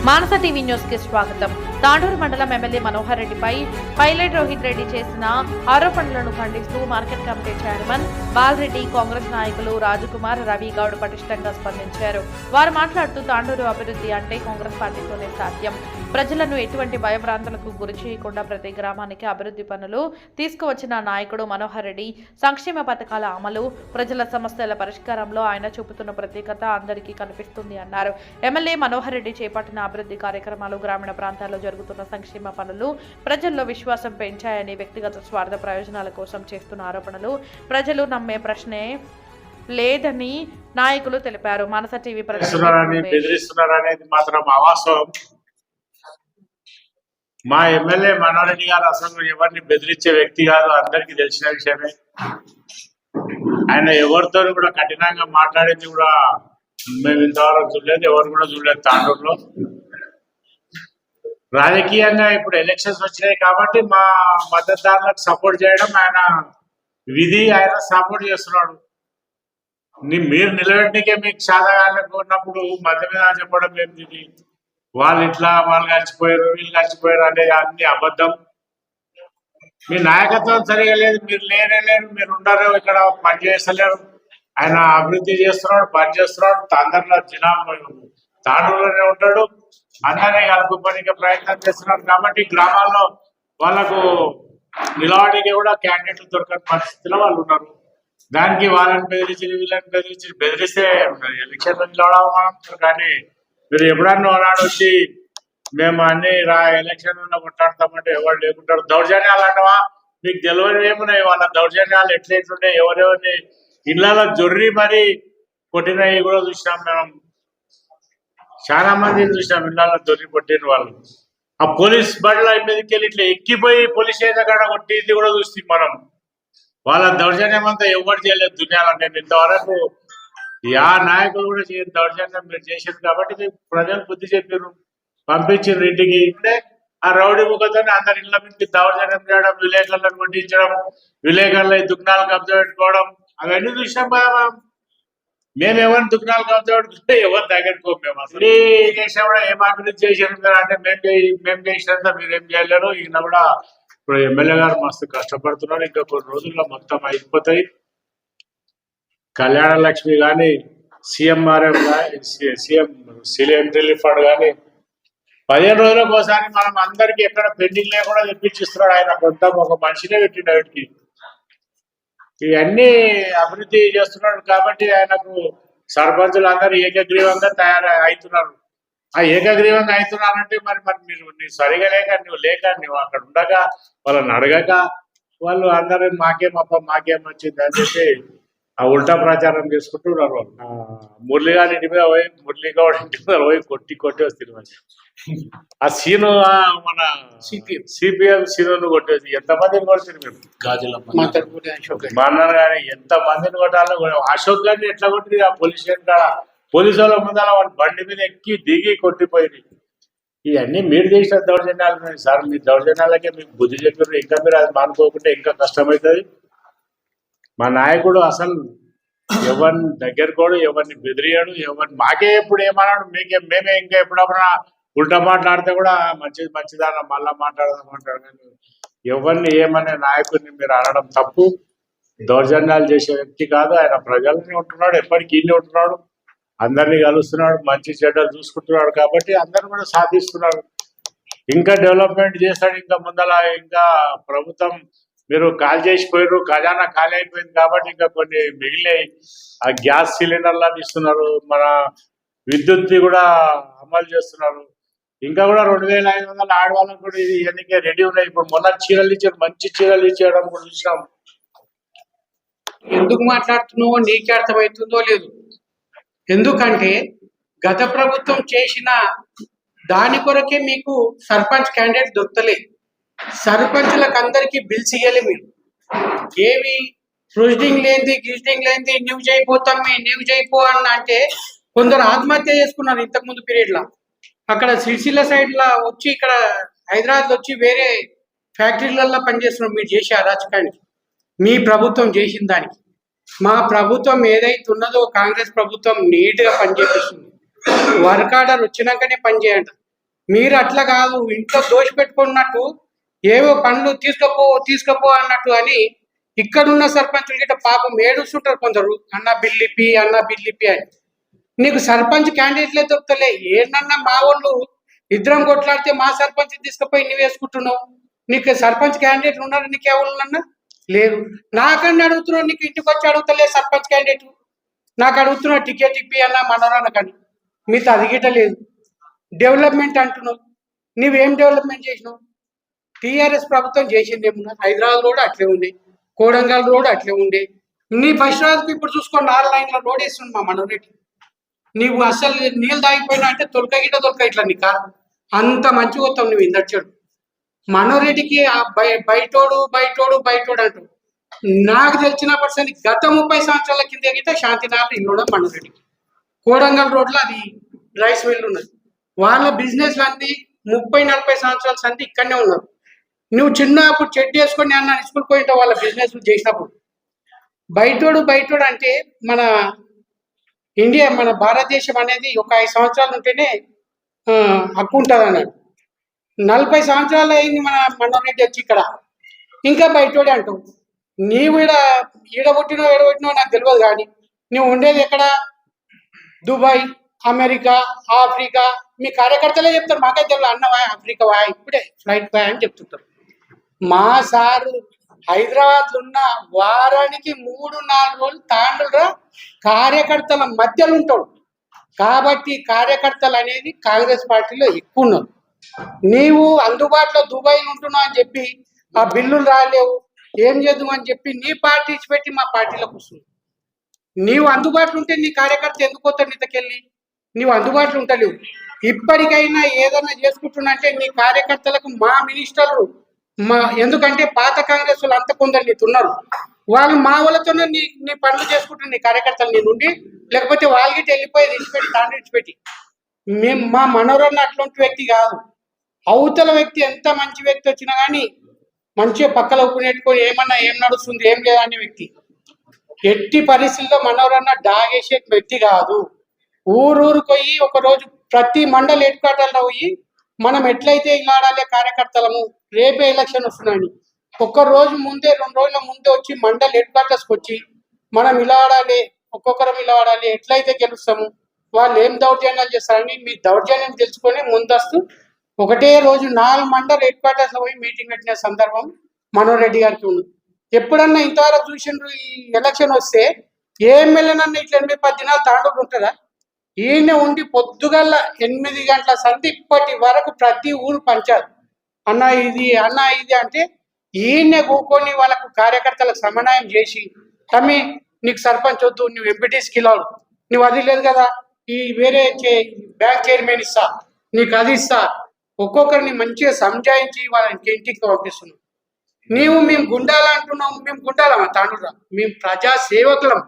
మానస TV news కి స్వాగతం. తాండూరు మండలం ఎమ్మెల్యే మనోహర్ రెడ్డిపై పైలట్ రోహిత్ రెడ్డి చేసిన ఆరోపణలను ఖండిస్తూ market committee chairman Bala Reddy, Congress నాయకులు రాజకుమార్, రవి గౌడ్ పటిష్టంగా స్పందించారు. వారు మాట్లాడుతూ తాండూరు అభివృద్ధి అంటే కాంగ్రెస్ పార్టీతోనే సాధ్యం. ప్రజలను ఎటువంటి భయభ్రాంతులకు గురి చేయకుండా ప్రతి గ్రామానికి అభివృద్ధి పనులు తీసుకువచ్చిన నాయకుడు మనోహర్ రెడ్డి. సంక్షేమ పథకాల అమలు, ప్రజల సమస్యల పరిష్కారంలో ఆయన చూపుతున్న ప్రత్యేకత అందరికీ కనిపిస్తుంది అన్నారు. ఎమ్మెల్యే మనోహర్ రెడ్డి చేపట్టిన అభివృద్ధి కార్యక్రమాలు, గ్రామీణ ప్రాంతాల్లో జరుగుతున్న సంక్షేమ పనులు ప్రజల్లో విశ్వాసం పెంచాయని, వ్యక్తిగత స్వార్థ ప్రయోజనాల కోసం చేస్తున్న ఆరోపణలు ప్రజలు నమ్మే ప్రశ్నే లేదని నాయకులు తెలిపారు. మానస టీవీ బెదిరిస్తున్నారనేది మాత్రం అవాస్తవం. మా ఎమ్మెల్యే మనోహర్ రెడ్డి గారు అసలు ఎవరిని బెదిరించే వ్యక్తి కాదు, అందరికీ తెలిసిన విషయమే. ఆయన ఎవరితో కూడా కఠినంగా మాట్లాడేది కూడా మేము ఇంతవరకు చూడలేదు, ఎవరు కూడా చూడలేదు. తాండూరులో రాజకీయంగా ఇప్పుడు ఎలక్షన్స్ వచ్చినాయి కాబట్టి మా మద్దతుదారులకు సపోర్ట్ చేయడం ఆయన విధి. ఆయన సపోర్ట్ చేస్తున్నాడు. మీరు నిలబెట్టనికే మీకు సాధకాలకు ఉన్నప్పుడు మధ్య మీద చెప్పడం ఏంటి, వాళ్ళు ఇట్లా వాళ్ళు కలిసిపోయారు, వీళ్ళు కలిసిపోయారు అనేది అన్ని అబద్ధం. మీ నాయకత్వం సరిగా లేదు, మీరు లేరు, మీరు ఉండరు, ఇక్కడ పని చేస్తలేరు. ఆయన అభివృద్ధి చేస్తున్నాడు, పని చేస్తున్నాడు. అందరిలో తాండూరులోనే ఉంటాడు, అందరినీ కలుపుకోవడానికి ప్రయత్నం చేస్తున్నాడు. కాబట్టి గ్రామాల్లో వాళ్ళకు నిలవడానికి కూడా క్యాండిడేట్లు దొరకని పరిస్థితిలో వాళ్ళు ఉన్నారు. దానికి వాళ్ళని బెదిరించి వీళ్ళని బెదిరిస్తే ఎలక్షన్లో నిలవడం. కానీ మీరు ఎప్పుడన్నా నాడు వచ్చి మేము అన్ని ఎలక్షన్లో కొట్టాడతామంటే ఎవరు లేకుంటారు. దౌర్జన్యాలు అంటవా మీకు తెలియని ఏమున్నాయి, వాళ్ళ దౌర్జన్యాలు ఎట్లెట్లుండే, ఎవరెవరిని ఇళ్లలో జొర్రి మరీ కొట్టినవి కూడా చూసినాం. మేము చాలా మందిని చూసినాం ఇళ్లలో జొర్రి కొట్టిన వాళ్ళు. ఆ పోలీస్ బడుల మీదకి వెళ్ళి ఇట్లా ఎక్కిపోయి పోలీస్ స్టేషన్ కాడ కొట్టింది కూడా చూస్తాం మనం. వాళ్ళ దౌర్జన్యం అంతా ఎవరు చేయలేదు దునియాలో. నేను ఇంతవరకు ఆ నాయకులు కూడా చేయదు దౌర్జన్యం మీరు చేసేది. కాబట్టి ప్రజలు బుద్ధి చెప్పారు, పంపించారు ఇంటికి. అంటే ఆ రౌడీ ముఖంతో అందరి ఇళ్ల మీదకి దౌర్జన్యం చేయడం, విలేకరులను కొట్టించడం, విలేకరుల దుగ్నాలు కబ్జా పెట్టుకోవడం, అవన్నీ చూసాం కదా. మేము ఎవరిని దుగ్నాలు కబ్జా పెట్టుకుంటే ఎవరు దగ్గరకో. మేము అసలు చేసినా కూడా ఏం అభివృద్ధి చేసినారు అంటే మేము చేసినంత మీరేం చేయలేరు. ఈయన కూడా ఇప్పుడు ఎమ్మెల్యే గారు మస్తు కష్టపడుతున్నారు. ఇంకా కొన్ని రోజుల్లో మొత్తం అయిపోతాయి. కళ్యాణ లక్ష్మి కానీ, సీఎంఆర్ఎం కానీ, సీఎం రిలీఫ్ ఫండ్ కానీ 15 రోజులకు ఒకసారి మనం అందరికి ఎక్కడ పెండింగ్ లేకుండా తెప్పించిస్తున్నాడు ఆయన. కొంత ఒక మనిషినే పెట్టిండు వాటికి. ఇవన్నీ అభివృద్ధి చేస్తున్నాడు కాబట్టి ఆయనకు సర్పంచులు అందరూ ఏకగ్రీవంగా అవుతున్నారు. ఆ ఏకగ్రీవంగా అవుతున్నారంటే మరి మీరు సరిగా నువ్వు అక్కడ ఉండగా వాళ్ళని అడగక వాళ్ళు అందరూ మాకేం వచ్చింది అని చెప్పి ఆ ఉల్టా ప్రచారం చేసుకుంటున్నారు. మురళి గారి ఇంటి మీద పోయి, మురళి గౌడ్ ఇంటి మీద పోయి కొట్టి వస్తుంది. ఆ సీను మన సిపిఎం సీను కొట్టేసి ఎంతమందిని కొడుతుంది మీరు మా అన్నారు కానీ ఎంతమందిని కొట్టాలో. అశోక్ గారిని ఎట్లా కొట్టింది ఆ పోలీస్ స్టేషన్ కాడ. పోలీసు వాళ్ళ ముందర వాళ్ళ బండి మీద ఎక్కి దిగి కొట్టిపోయింది. ఇవన్నీ మీరు చేసిన దౌర్జన్యాలు ఉన్నాయి సార్. మీ దౌర్జన్యాలకే మీకు బుద్ధి చెప్పారు. ఇంకా మీరు అది మానుకోకుంటే ఇంకా కష్టమవుతుంది. మా నాయకుడు అసలు ఎవరిని దగ్గరకోడు, ఎవరిని బెదిరియాడు, ఎవరిని మాకే ఎప్పుడు ఏమన్నాడు, మేమే ఇంకా ఎప్పుడన్నా ఉల్టా మాట్లాడితే కూడా మంచిదాన మళ్ళా మాట్లాడదామంటాడు. కానీ ఎవరిని ఏమనే నాయకుడిని మీరు అనడం తప్పు. దౌర్జన్యాలు చేసే వ్యక్తి కాదు ఆయన. ప్రజలని ఉంటున్నాడు, ఎప్పటికీ ఇన్ని ఉంటున్నాడు, అందరినీ కలుస్తున్నాడు, మంచి చెడ్డలు చూసుకుంటున్నాడు. కాబట్టి అందరూ కూడా సాధిస్తున్నారు. ఇంకా డెవలప్మెంట్ చేస్తాడు. ఇంకా ముందల ఇంకా ప్రభుత్వం మీరు కాల్ చేసిపోయారు, ఖజానా ఖాళీ అయిపోయింది కాబట్టి ఇంకా కొన్ని మిగిలినాయి. ఆ గ్యాస్ సిలిండర్లను ఇస్తున్నారు, మన విద్యుత్ కూడా అమలు చేస్తున్నారు. ఇంకా కూడా 2500 ఆడవాళ్ళకు కూడా ఇది ఎన్నికే రెడీ ఉన్నాయి. ఇప్పుడు మొన్న చీరలు ఇచ్చారు, మంచి చీరలు ఇచ్చేయడం కూడా చూసినాం. ఎందుకు మాట్లాడుతున్నావో నీకే అర్థమవుతుందో లేదు. ఎందుకంటే గత ప్రభుత్వం చేసిన దాని కొరకే మీకు సర్పంచ్ క్యాండిడేట్ దొరకలేదు. సర్పంచులకు అందరికీ బిల్స్ ఇవ్వాలి. మీరు ఏవి ప్రొసీడింగ్ లేనిది గిజిటింగ్ లేనిది న్యూస్ అయిపోతాం న్యూస్ అయిపో అని అంటే కొందరు ఆత్మహత్య చేసుకున్నారు ఇంతకుముందు పీరియడ్లో. అక్కడ సిరిసిల్ల సైడ్లో వచ్చి ఇక్కడ హైదరాబాద్ వచ్చి వేరే ఫ్యాక్టరీలలో పనిచేస్తున్నారు. మీరు చేసే అరాచకానికి మీ ప్రభుత్వం చేసిన దానికి మా ప్రభుత్వం ఏదైతే ఉన్నదో కాంగ్రెస్ ప్రభుత్వం నీట్గా పనిచేపిస్తుంది. వర్క్ ఆర్డర్ వచ్చినాకనే పని చేయండి. మీరు అట్లా కాదు, ఇంట్లో దోషి పెట్టుకున్నట్టు ఏవో పనులు తీసుకపో అన్నట్టు అని ఇక్కడున్న సర్పంచులు గిట్ట పాపం ఏడుస్తుంటారు కొందరు, అన్న బిల్లిపి అని. నీకు సర్పంచ్ క్యాండిడేట్లే దొరుకుతలే. ఏంటన్నా మా వాళ్ళు ఇద్దరం కొట్లాడితే మా సర్పంచ్ తీసుకుపోయి నువ్వు వేసుకుంటున్నావు. నీకు సర్పంచ్ క్యాండిడేట్లు ఉన్నారు, నీకు ఎవరున్నా లేరు. నాకన్నా అడుగుతున్నావు, నీకు ఇంటికి వచ్చి అడుగుతలే సర్పంచ్ క్యాండిడేట్. నాకు అడుగుతున్నావు టికెట్ ఇప్పి అన్న మనోరన్న కానీ మీతో అది గిట్ట లేదు. డెవలప్మెంట్ అంటున్నావు, నువ్వేం డెవలప్మెంట్ చేసినావు? టీఆర్ఎస్ ప్రభుత్వం చేసింది ఏమన్నా? హైదరాబాద్ రోడ్ అట్లే ఉంది, కోడంగల్ రోడ్ అట్లే ఉండే. నీ బస్ రాజుకు ఇప్పుడు చూసుకోండి 4 లైన్ల రోడ్ వేస్తుంది మా మనోరెడ్డి. నీవు అసలు నీళ్ళు తాగిపోయినా అంటే తొలక ఇట్లా నీ కారు అంత మంచిగా వస్తావు నువ్వు ఇందచ్చాడు. మనోరెడ్డికి బయటోడు అంటూ నాకు తెలిసిన పర్సన్ గత 30 సంవత్సరాల కింద గిట్ట శాంతినగర్ ఇల్లు మనోరెడ్డికి. కోడంగల్ రోడ్లో అది రైస్ మిల్ ఉన్నది. వాళ్ళ బిజినెస్లు అన్ని 30-40 సంవత్సరాల సంతి ఇక్కడనే ఉన్నారు. నువ్వు చిన్నప్పుడు చెట్టు వేసుకొని అన్న స్కూల్ పోయింటావు వాళ్ళ బిజినెస్ చేసినప్పుడు. బయటోడు అంటే మన ఇండియా, మన భారతదేశం అనేది ఒక 5 సంవత్సరాలు ఉంటేనే హక్కు ఉంటుంది అన్నాడు. 40 సంవత్సరాలు అయింది మనోరెడ్డి వచ్చి ఇక్కడ, ఇంకా బయటోడే అంటావు. నీవు ఈడ పుట్టినో నాకు తెలియదు, కానీ నువ్వు ఉండేది ఎక్కడ? Dubai, America, Africa. మీ కార్యకర్తలే చెప్తారు, మాకైతే తెలియదు. అన్నవా ఆఫ్రికా వా, ఇప్పుడే ఫ్లైట్ వా అని చెప్తుంటారు. మా సారు హైదరాబాద్లో ఉన్న వారానికి 3-4 రోజులు తాండ్రుగా కార్యకర్తల మధ్యలో ఉంటాడు. కాబట్టి కార్యకర్తలు అనేది కాంగ్రెస్ పార్టీలో ఎక్కువ ఉన్నారు. నీవు అందుబాటులో దుబాయ్లో ఉంటున్నావు అని చెప్పి ఆ బిల్లులు రాలేవు, ఏం చేద్దాం అని చెప్పి నీ పార్టీ పెట్టి మా పార్టీలోకి వస్తుంది. నీవు అందుబాటులో ఉంటే నీ కార్యకర్త ఎందుకు వస్తాడు నీతకెళ్ళి? నీవు అందుబాటులో ఉంటలేవు. ఇప్పటికైనా ఏదైనా చేసుకుంటున్నా అంటే నీ కార్యకర్తలకు మా మినిస్టర్లు ఎందుకంటే పాత కాంగ్రెస్ వాళ్ళు అంత కొందరు నీతున్నారు, వాళ్ళు మా వాళ్ళతోనే నీ పనులు చేసుకుంటున్నారు నీ కార్యకర్తలు నీ నుండి. లేకపోతే వాళ్ళకి వెళ్ళిపోయి విడిచిపెట్టి మేము మా మనోరన్న అట్లాంటి వ్యక్తి కాదు. అవతల వ్యక్తి ఎంత మంచి వ్యక్తి వచ్చినా కానీ మంచిగా పక్కన ఒప్పునేట్టుకొని ఏమన్నా ఏం నడుస్తుంది ఏం లేదా అనే వ్యక్తి. ఎట్టి పరిస్థితుల్లో మనోరన్న డాగేసే వ్యక్తి కాదు. ఊరూరు పోయి ఒకరోజు ప్రతి మండల హెడ్ క్వార్టర్లో పోయి మనం ఎట్లయితే ఇలా ఆడాలి కార్యకర్తలము, రేపే ఎలక్షన్ వస్తున్నాయని ఒక్కరోజు ముందే 2 రోజుల ముందే వచ్చి మండల్ హెడ్ క్వార్టర్స్కి వచ్చి మనం ఇలా ఆడాలి, ఒక్కొక్కరం ఇలా ఆడాలి, ఎట్లయితే గెలుస్తాము, వాళ్ళు ఏం దౌర్జన్యాలు చేస్తారని మీ దౌర్జన్యం తెలుసుకొని ముందస్తు ఒకటే రోజు 4 మండల్ హెడ్ క్వార్టర్స్లో పోయి మీటింగ్ పెట్టిన సందర్భం మనోరెడ్డి గారికి ఉంది. ఎప్పుడన్నా ఇంతవరకు చూసిండ్రు ఈ ఎలక్షన్ వస్తే ఏ ఎమ్మెల్యేనన్నా ఇట్లా 8-10 దినాలు తాండూరు ఉంటుందా? ఈయన ఉండి పొద్దుగల్ల 8 గంటల సంధి ఇప్పటి వరకు ప్రతి ఊరు పంచారు అన్న ఇది అంటే ఈయనే కూకొని వాళ్ళకు కార్యకర్తలకు సమన్వయం చేసి తమ్మి నీకు సర్పంచ్ వద్దు, నువ్వు ఎంపీటీస్కి వెళ్ళావు, నువ్వు అది లేదు కదా ఈ వేరే బ్యాంక్ చైర్మన్ ఇస్తా, నీకు అది ఇస్తా, ఒక్కొక్కరిని మంచిగా సంజాయించి వాళ్ళని ఇంటికి పంపిస్తున్నావు. మేము గుండాలా అంటున్నావు, మేము గుండాలమా తాండ్రురా, మేము ప్రజా సేవకులం.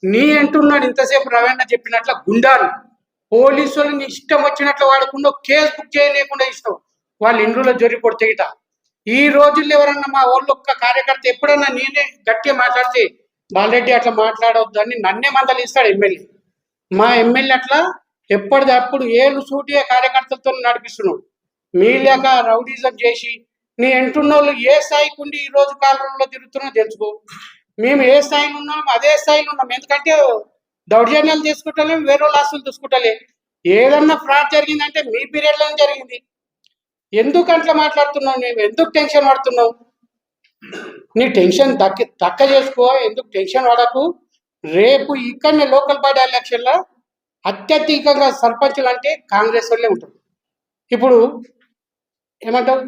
నీ అంటున్నాడు ఇంతసేపు రవణ చెప్పినట్ల గుండాలు పోలీసు వాళ్ళని ఇష్టం వచ్చినట్లు వాడకుండా కేసు బుక్ చేయలేకుండా ఇష్టం వాళ్ళ ఇండ్లలో జొరి కొడితే ఇట. ఈ రోజుల్లో ఎవరన్నా మా వాళ్ళు ఒక్క కార్యకర్త ఎప్పుడన్నా నేనే గట్టిగా మాట్లాడితే బాలరెడ్డి అట్లా మాట్లాడవద్దు అని నన్నే మందలిస్తాడు ఎమ్మెల్యే. మా ఎమ్మెల్యే అట్లా ఎప్పటిదప్పుడు ఏళ్ళు సూటిగా కార్యకర్తలతో నడిపిస్తున్నాడు. మీ లేక రౌడీజం చేసి నీ ఎంటున్న వాళ్ళు ఏ స్థాయికి ఉండి ఈ రోజు కాలంలో తిరుగుతున్నా తెలుసుకో. మేము ఏ స్థాయిలో ఉన్నాం అదే స్థాయిలో ఉన్నాం. ఎందుకంటే దౌర్జన్యాలు తీసుకుంటలేము, వేరే వాళ్ళు ఆస్తులు తీసుకుంటలే. ఏదన్నా ఫ్రాడ్ జరిగిందంటే మీ పీరియడ్లోనే జరిగింది. ఎందుకు అట్లా మాట్లాడుతున్నావు? మేము ఎందుకు టెన్షన్ పడుతున్నావు? నీ టెన్షన్ తక్క చేసుకో, ఎందుకు టెన్షన్ పడకు. రేపు ఇక్కడనే లోకల్ బాడీ ఎలక్షన్లో అత్యధికంగా సర్పంచులు అంటే కాంగ్రెస్ వాళ్ళే ఉంటారు. ఇప్పుడు ఏమంటావు,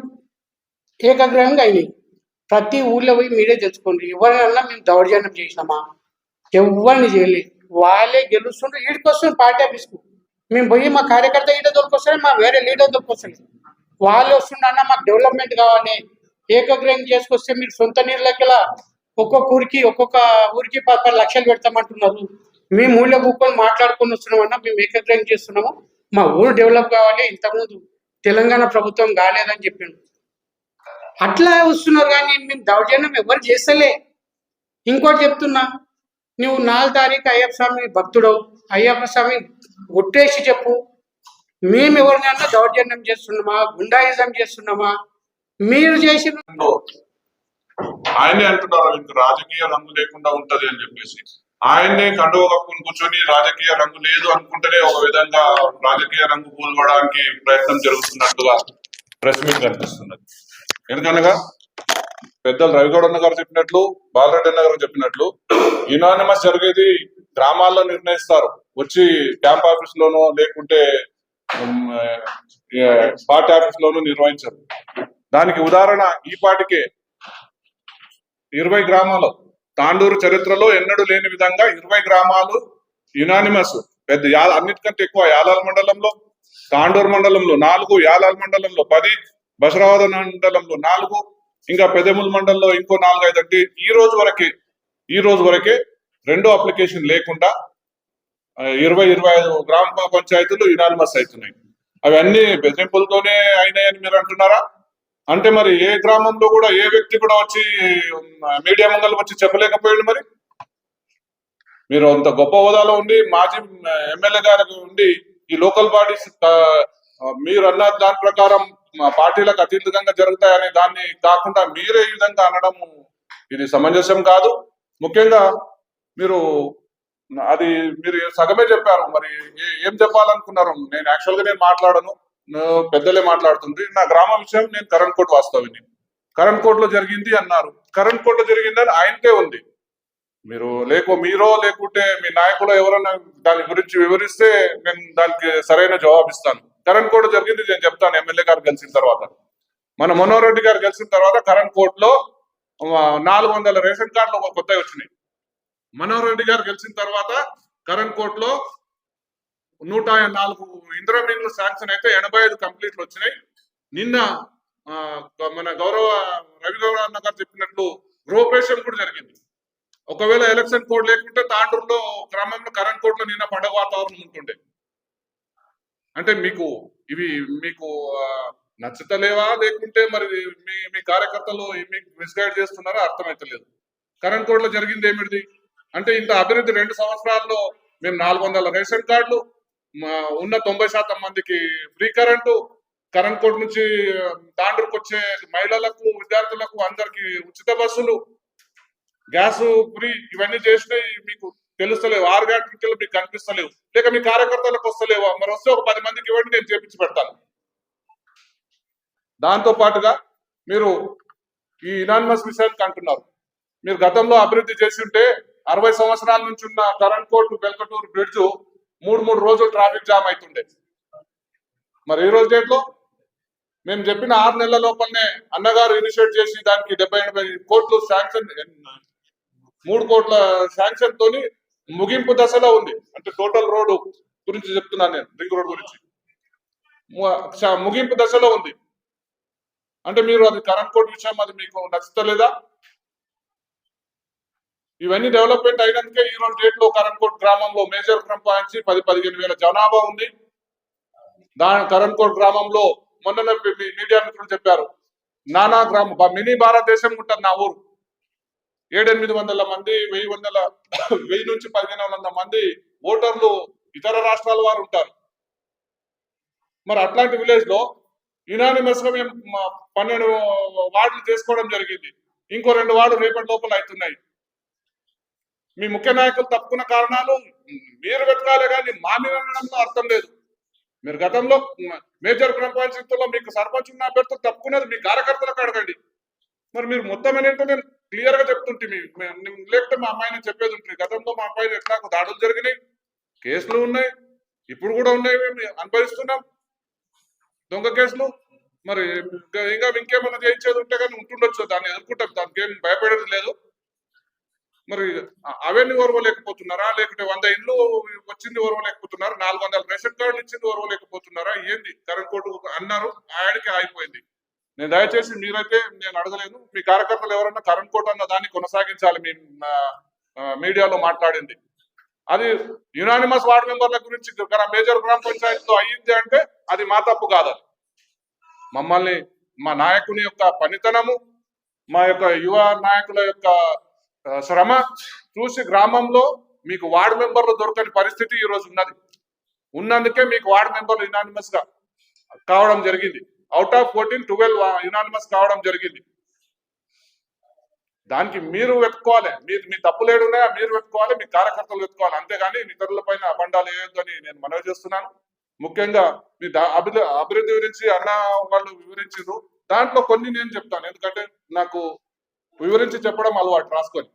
ఏకగ్రహంగా అయినాయి. ప్రతి ఊళ్ళో పోయి మీరే తెలుసుకోండి. ఎవరైనా మేము దౌర్జన్యం చేసినామా? ఎవరిని చేయలేదు. వాళ్ళే గెలుస్తుండ్రు, ఈడికి వస్తుంది పార్టీ ఆఫీస్కు. మేము పోయి మా కార్యకర్త ఈడ దొరికొస్తారే, మా వేరే లీడర్ దొరికొస్తారు. వాళ్ళు వస్తుండన్నా మాకు డెవలప్మెంట్ కావాలి, ఏకగ్రహం చేసుకొస్తే మీరు సొంత నీళ్ళకెలా ఒక్కొక్క ఊరికి 10 లక్షలు పెడతామంటున్నారు. మేము ఊళ్ళో కూర్చొని మాట్లాడుకొని వస్తున్నామన్నా, మేము ఏకగ్రహం చేస్తున్నాము, మా ఊరు డెవలప్ కావాలి, ఇంతకుముందు తెలంగాణ ప్రభుత్వం కాలేదని చెప్పిండు. అట్లా వస్తున్నారు కానీ మేము దౌర్జన్యం ఎవరు చేస్తలే. ఇంకోటి చెప్తున్నా, నువ్వు 4 తారీఖు అయ్యప్ప స్వామి భక్తుడవు, అయ్యప్ప స్వామి గుట్టేసి చెప్పు, మేము ఎవరినైనా దౌర్జన్యం చేస్తున్నామా, గుండాయిజం చేస్తున్నామా? మీరు చేసిన ఆయనే అంటున్నారు ఇంక రాజకీయ రంగు లేకుండా ఉంటది అని చెప్పేసి. ఆయన్నే కండువ కప్పుకుని కూర్చొని రాజకీయ రంగు లేదు అనుకుంటేనే ఒక విధంగా రాజకీయ రంగు పూల్వడానికి ప్రయత్నం జరుగుతున్నట్టుగా ప్రెస్ మీట్ కనిపిస్తున్నది. ఎందుకనగా పెద్దలు రవిగౌడ్ అన్న గారు చెప్పినట్లు, బాలరెడ్డి అన్న గారు చెప్పినట్లు, యునానిమస్ జరిగేది గ్రామాల్లో నిర్ణయిస్తారు, వచ్చి క్యాంప్ ఆఫీస్ లోనో లేకుంటే పార్టీ ఆఫీస్ లోనూ నిర్వహించరు. దానికి ఉదాహరణ ఈ పాటికే 20 గ్రామాలు, తాండూరు చరిత్రలో ఎన్నడూ లేని విధంగా 20 గ్రామాలు యునానిమస్, పెద్ద అన్నిటికంటే ఎక్కువ యాలాల మండలంలో, తాండూరు మండలంలో 4, యాలాల మండలంలో 10, బసరాబాద్ మండలంలో 4, ఇంకా పెదముల్ మండలంలో ఇంకో 4-5 అంటే ఈ రోజు వరకే రెండో అప్లికేషన్ లేకుండా 20-25 గ్రామ పంచాయతీలు యునానిమస్ అవుతున్నాయి. అవన్నీ బెదిరింపులతోనే అయినాయని మీరు అంటున్నారా? అంటే మరి ఏ గ్రామంలో కూడా ఏ వ్యక్తి కూడా వచ్చి మీడియా ముంగల్ వచ్చి చెప్పలేకపోయాడు? మరి మీరు అంత గొప్ప హోదాలో ఉండి మాజీ ఎమ్మెల్యే గారికి ఉండి ఈ లోకల్ బాడీస్ మీరు అన్న దాని ప్రకారం పార్టీలకు అతీతంగా జరుగుతాయనే దాన్ని కాకుండా మీరే ఈ విధంగా అనడం ఇది సమంజసం కాదు. ముఖ్యంగా మీరు సగమే చెప్పారు. మరి ఏం చెప్పాలనుకున్నారు? నేను యాక్చువల్గా నేను మాట్లాడను, పెద్దలే మాట్లాడుతుంది. నా గ్రామ విషయం, నేను కరెంట్ కోట్ వాస్తవిని. కరెంట్ కోట్ లో జరిగింది అన్నారు. కరెంట్ కోట్ లో జరిగిందని ఆయనకే ఉంది. మీరో లేకుంటే మీ నాయకులు ఎవరన్నా దాని గురించి వివరిస్తే నేను దానికి సరైన జవాబు ఇస్తాను. కరెంట్ కోట్ జరిగింది నేను చెప్తాను. ఎమ్మెల్యే గారు గెలిచిన తర్వాత, మన మనోహర్ రెడ్డి గారు గెలిచిన తర్వాత కరెంట్ కోట్ లో 400 రేషన్ కార్డులు కొత్తవి వచ్చినాయి. మనోహర్ రెడ్డి గారు గెలిచిన తర్వాత కరెంట్ కోట్ లో 104 ఇందిరా మిల్లు శాంక్షన్ అయితే 85 కంప్లీట్లు వచ్చినాయి. నిన్న మన గౌరవ రవిగౌడ అన్న గారు చెప్పినట్లు గృహప్రవేశం కూడా జరిగింది. ఒకవేళ ఎలక్షన్ కోడ్ లేకుంటే తాండూరులో గ్రామంలో కరెంట్ కోడ్ లో నిన్న పండుగ వాతావరణం ఉంటుండే. అంటే మీకు నచ్చుతలేవా లేకుంటే మరి మీ కార్యకర్తలు మీకు మిస్గైడ్ చేస్తున్నారా అర్థమైతలేదు. కరెంట్ కోడ్ లో జరిగింది ఏమిటిది అంటే ఇంత అభివృద్ధి 2 సంవత్సరాల్లో మేము 400 రేషన్ కార్డులు, ఉన్న 90% మందికి ఫ్రీ కరెంట్ కోడ్ నుంచి తాండూరుకు వచ్చే మహిళలకు, విద్యార్థులకు అందరికి ఉచిత బస్సులు, గ్యాస్ ఫ్రీ, ఇవన్నీ చేసినాయి. మీకు తెలుస్తలేవు? 6 గంటలు మీకు కనిపిస్తలేవు, లేక మీ కార్యకర్తలకు వస్తలేవు. మరి వస్తే ఒక 10 మందికి ఇవ్వండి, నేను చేపించి పెడతాను. దాంతో పాటుగా మీరు ఈ యునానిమస్ విషయానికి అంటున్నారు. మీరు గతంలో అభివృద్ధి చేసి ఉంటే 60 సంవత్సరాల నుంచి ఉన్న కరెంట్ కోట్ బెల్కటూరు బ్రిడ్జ్ 3 రోజులు ట్రాఫిక్ జామ్ అవుతుండే. మరి ఈ రోజు డేట్ లో మేము చెప్పిన 6 నెలల లోపలనే అన్నగారు ఇనిషియేట్ చేసి దానికి 70-80 కోట్లు శాంక్షన్, 3 కోట్ల శాంక్షన్ తోని ముగింపు దశలో ఉంది. అంటే టోటల్ రోడ్డు గురించి చెప్తున్నాను నేను, రింగ్ రోడ్ గురించి ముగింపు దశలో ఉంది. అంటే మీరు అది కరెంట్ కోడ్ విషయం అది మీకు నచ్చుతలేదా? ఇవన్నీ డెవలప్మెంట్ అయినందుకే ఈ రోజు డేట్ లో కరెంట్ కోట్ గ్రామంలో మేజర్ గ్రామ పంచాయతీ 10-15 వేల జనాభా ఉంది. కరెంట్ కోట్ గ్రామంలో మొన్న మీడియా మిత్రులు చెప్పారు, నానా గ్రామం మినీ భారతదేశం ఉంటుంది నా ఊరు. 700-800 మంది, 1000 నుంచి 1500 మంది ఓటర్లు ఇతర రాష్ట్రాల వారు ఉంటారు. మరి అట్లాంటి విలేజ్ లో యునానిమస్ గా మేము 12 వార్డులు చేసుకోవడం జరిగింది. ఇంకో 2 వార్డులు రేపటి లోపల అవుతున్నాయి. మీ ముఖ్య నాయకులు తప్పుకున్న కారణాలు మీరు వెతకాలే కానీ మా మీద అనడంలో అర్థం లేదు. మీరు గతంలో మేజర్ గ్రామ పంచాయతీలో మీకు సర్పంచ్ ఉన్న అభ్యర్థులు తప్పుకున్నది మీ కార్యకర్తలకు అడగండి. మరి మీరు మొత్తం ఏంటంటే నేను క్లియర్ గా చెప్తుంటే లేకపోతే మా అమ్మాయిని చెప్పేది ఉంటుంది. గతంలో మా అమ్మాయిని ఎట్లా దాడులు జరిగినాయి, కేసులు ఉన్నాయి, ఇప్పుడు కూడా ఉన్నాయి, మేము అనుభవిస్తున్నాం దొంగ కేసులు. మరి ఇంకా ఇంకేమైనా చేయించేది ఉంటే కానీ ఉంటుండొచ్చు, దాన్ని ఎదుర్కొంటాం, దానికి ఏం భయపడేది లేదు. మరి అవన్నీ ఓర్వలేకపోతున్నారా? లేకుంటే 100 ఇండ్లు వచ్చింది ఓర్వలేకపోతున్నారా? 400 రేషన్ కార్డులు ఇచ్చింది ఓర్వలేకపోతున్నారా? ఏంది? కరెంట్ కోర్టు అన్నారు, ఆయనకి ఆగిపోయింది. నేను దయచేసి మీరైతే నేను అడగలేను, మీ కార్యకర్తలు ఎవరన్నా కరెంట్ కోర్టు అన్న దాన్ని కొనసాగించాలి. మీ మీడియాలో మాట్లాడింది అది యునానిమస్ వార్డు మెంబర్ల గురించి మేజర్ గ్రామ పంచాయతీలో అయ్యింది అంటే అది మా తప్పు కాదు. మమ్మల్ని, మా నాయకుని యొక్క పనితనము, మా యొక్క యువ నాయకుల యొక్క శ్రమ చూసి గ్రామంలో మీకు వార్డు మెంబర్లు దొరకని పరిస్థితి ఈ రోజు ఉన్నది. ఉన్నందుకే మీకు వార్డు మెంబర్లు యునానిమస్ గా కావడం జరిగింది. అవుట్ ఆఫ్ 14 12 యునానిమస్ కావడం జరిగింది. దానికి మీరు వెతుక్కోవాలి. మీ తప్పులు ఏడున్నాయా మీరు వెతుక్కోవాలి, మీ కార్యకర్తలు వెతుక్కోవాలి. అంతేగాని ఇతరుల పైన అబండాలు వేయొద్దని నేను మనవి చేస్తున్నాను. ముఖ్యంగా మీ అభివృద్ధి గురించి అన్న వాళ్ళు వివరించారు. దాంట్లో కొన్ని నేను చెప్తాను, ఎందుకంటే నాకు వివరించి చెప్పడం అలవాటు రాసుకొని.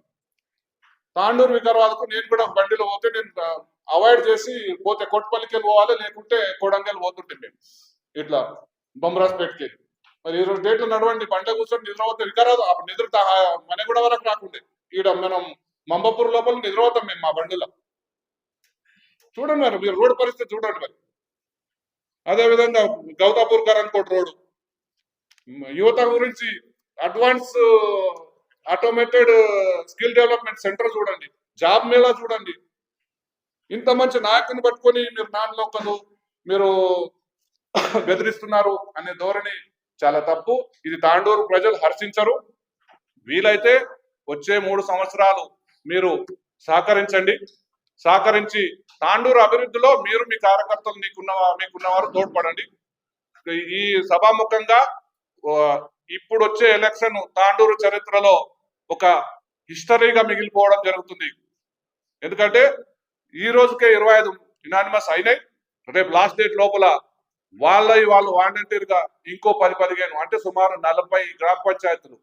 తాండూరు వికారాబాద్కు నేను కూడా బండిలో పోతే నేను అవాయిడ్ చేసి పోతే కొట్టుపల్లికి పోవాలి, లేకుంటే కోడంగల్ పోతుంటే మేము ఇట్లా బొమ్మరాజ్పేట్కి. మరి 20 డేట్లు నడవండి, బండ కూర్చొని నిద్రపోతే వికారాబాద్ అప్పుడు నిద్ర మన కూడా వరకు రాకుండే. ఈడ మనం మంబపూర్ లోపల నిద్రపోతాం మేము మా బండిలో. చూడండి మరి మీరు రోడ్డు పరిస్థితి చూడండి మరి. అదేవిధంగా గౌతాపూర్ కరణ్కోట్ రోడ్డు, యువత గురించి advance automated skill development centre చూడండి, జాబ్ మేళా చూడండి. ఇంత మంచి నాయకుని పట్టుకొని మీరు నాన్ లోకలు మీరు బెదిరిస్తున్నారు అనే ధోరణి చాలా తప్పు. ఇది తాండూరు ప్రజలు హర్షించరు. వీలైతే వచ్చే 3 సంవత్సరాలు మీరు సహకరించి తాండూరు అభివృద్ధిలో మీరు మీ కార్యకర్తలు మీకున్నవారు తోడ్పడండి. ఈ సభాముఖంగా ఇప్పుడు వచ్చే ఎలక్షన్ తాండూరు చరిత్రలో ఒక హిస్టరీగా మిగిలిపోవడం జరుగుతుంది. ఎందుకంటే ఈ రోజుకే 25 యునానిమస్ అయినాయి. రేపు లాస్ట్ డేట్ లోపల వాళ్ళు వాలంటీర్ గా ఇంకో 10-15 అంటే సుమారు 40 గ్రామ పంచాయతీలు